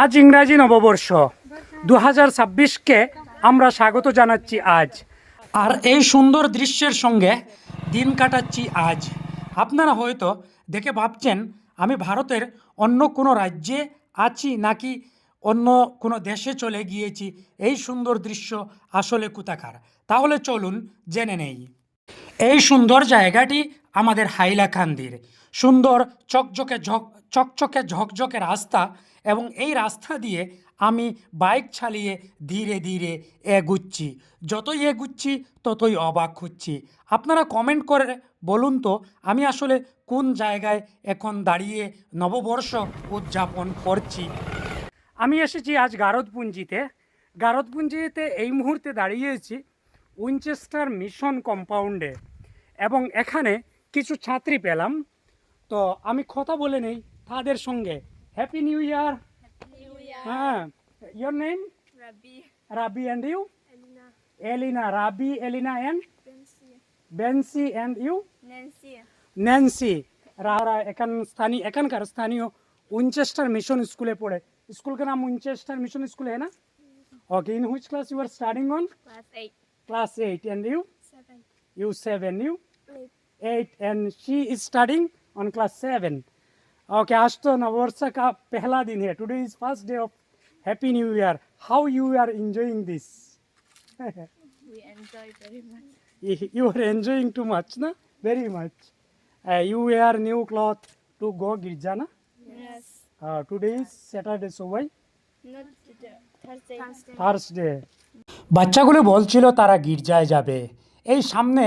আজ ইংরাজি নববর্ষ 2026কে আমরা স্বাগত জানাচ্ছি আজ। আর এই সুন্দর দৃশ্যের সঙ্গে দিন কাটাচ্ছি আজ। আপনারা হয়তো দেখে ভাবছেন আমি ভারতের অন্য কোনো রাজ্যে আছি নাকি অন্য কোনো দেশে চলে গিয়েছি, এই সুন্দর দৃশ্য আসলে কোথাকার। তাহলে চলুন জেনে নেই। এই সুন্দর জায়গাটি আমাদের হাইলাকান্দির। সুন্দর চকচকে ঝকঝকে রাস্তা, এবং এই রাস্তা দিয়ে আমি বাইক চালিয়ে ধীরে ধীরে এগুচ্ছি। যতই এগুচ্ছি ততই অবাক হচ্ছি। আপনারা কমেন্ট করে বলুন তো আমি আসলে কোন জায়গায় এখন দাঁড়িয়ে নববর্ষ উদযাপন করছি। আমি এসেছি আজ গারদপুঞ্জিতে। গারদপুঞ্জিতে এই মুহূর্তে দাঁড়িয়েছি উইনচেস্টার মিশন কম্পাউন্ডে, এবং এখানে কিছু ছাত্রী পেলাম। তো আমি কথা বলে নেই তাদের সঙ্গে। Happy new year. হ্যাঁ, your name? Rabi. And you? Elina. Rabi, Elina and বেনসি। And you? ন্যান্সি। রারা এখানকার স্থানীয় উইনচেস্টার মিশন স্কুলে পড়ে। स्कूल का नाम विंचेस्टर मिशन स्कूल है ना? Okay, in which class you are studying on? Class 8. And you? 7. You 7. You? 8. And she is studying on class 7. Okay, आज तो नववर्ष का पहला दिन है. Today is first day of Happy New Year. How you are enjoying this? We enjoy very much. You are enjoying too much, na? Very much. You wear new cloth to go girja, na? Yes. Today is Saturday, so why? Not today. Thursday. Thursday. বাচ্চাগুলো বলছিল তারা গির্জায় যাবে। এই সামনে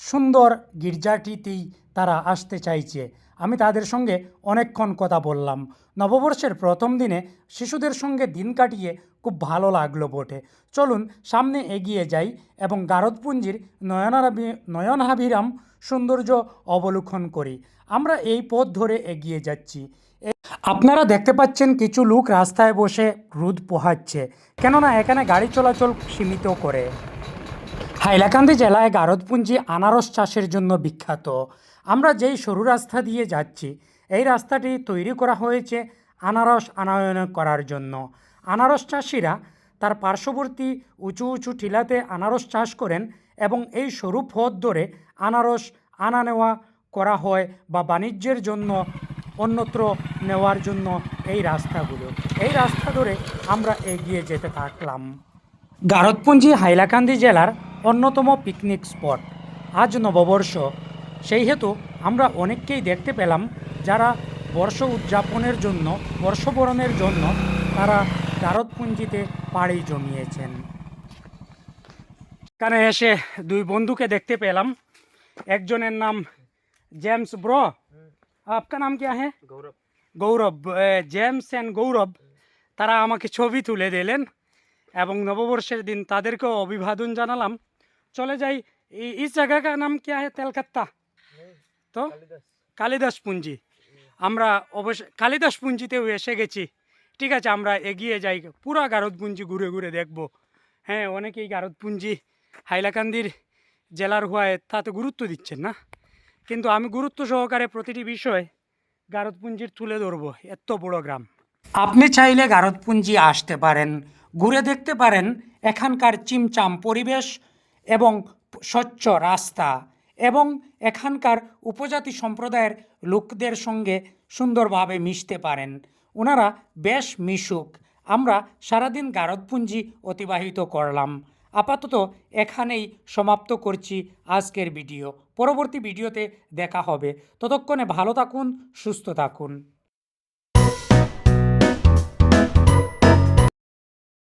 সুন্দর গির্জাটিতেই তারা আসতে চাইছে। আমি তাদের সঙ্গে অনেকক্ষণ কথা বললাম। নববর্ষের প্রথম দিনে শিশুদের সঙ্গে দিন কাটিয়ে খুব ভালো লাগলো বটে। চলুন সামনে এগিয়ে যাই এবং গারদপুঞ্জির নয়নাভিরাম সৌন্দর্য অবলোকন করি। আমরা এই পথ ধরে এগিয়ে যাচ্ছি। আপনারা দেখতে পাচ্ছেন কিছু লোক রাস্তায় বসে রোদ পোহাচ্ছে, কেননা এখানে গাড়ি চলাচল সীমিত করে। হাইলাকান্দি জেলায় গারদপুঞ্জি আনারস চাষের জন্য বিখ্যাত। আমরা যেই সরু রাস্তা দিয়ে যাচ্ছি, এই রাস্তাটি তৈরি করা হয়েছে আনারস আনয়ন করার জন্য। আনারস চাষিরা তার পার্শ্ববর্তী উঁচু উঁচু টিলাতে আনারস চাষ করেন, এবং এই সরু পথ ধরে আনারস আনা নেওয়া করা হয় বা বাণিজ্যের জন্য অন্যত্র নেওয়ার জন্য এই রাস্তাগুলো। এই রাস্তা ধরে আমরা এগিয়ে যেতে থাকলাম। গারদপুঞ্জি হাইলাকান্দি জেলার অন্যতম পিকনিক স্পট। আজ নববর্ষ, সেই হেতু আমরা অনেককেই দেখতে পেলাম যারা বর্ষ উদযাপনের জন্য, বর্ষবরণের জন্য তারা গারদপুঞ্জিতে পাড়ি জমিয়েছেন। এখানে এসে দুই বন্ধুকে দেখতে পেলাম। একজনের নাম জেমস। ব্রো, आपका नाम क्या है? গৌরব। জেমস অ্যান্ড গৌরব তারা আমাকে ছবি তুলে দিলেন, এবং নববর্ষের দিন তাদেরকেও অভিবাদন জানালাম। চলে যাই। ইস জায়গা কা নাম क्या है? তেলকাত্তা তো কালিদাস পুঞ্জি। আমরা অবশ্যই কালিদাস পুঞ্জিতেও এসে গেছি। ঠিক আছে, আমরা এগিয়ে যাই, পুরা গারদপুঞ্জি ঘুরে ঘুরে দেখব। হ্যাঁ, অনেকেই গারদপুঞ্জি হাইলাকান্দির জেলার হওয়ায় তাতে গুরুত্ব দিচ্ছেন না, কিন্তু আমি গুরুত্ব সহকারে প্রতিটি বিষয় গারদপুঞ্জির তুলে ধরব। এত বড় গ্রাম। আপনি চাইলে গারদপুঞ্জি আসতে পারেন, ঘুরে দেখতে পারেন এখানকার চিমচাম পরিবেশ এবং স্বচ্ছ রাস্তা, এবং এখানকার উপজাতি সম্প্রদায়ের লোকদের সঙ্গে সুন্দরভাবে মিশতে পারেন। ওনারা বেশ মিশুক। আমরা সারাদিন গারদপুঞ্জি অতিবাহিত করলাম। আপাতত এখানেই সমাপ্ত করছি আজকের ভিডিও। পরবর্তী ভিডিওতে দেখা হবে। ততক্ষণে ভালো থাকুন, সুস্থ থাকুন।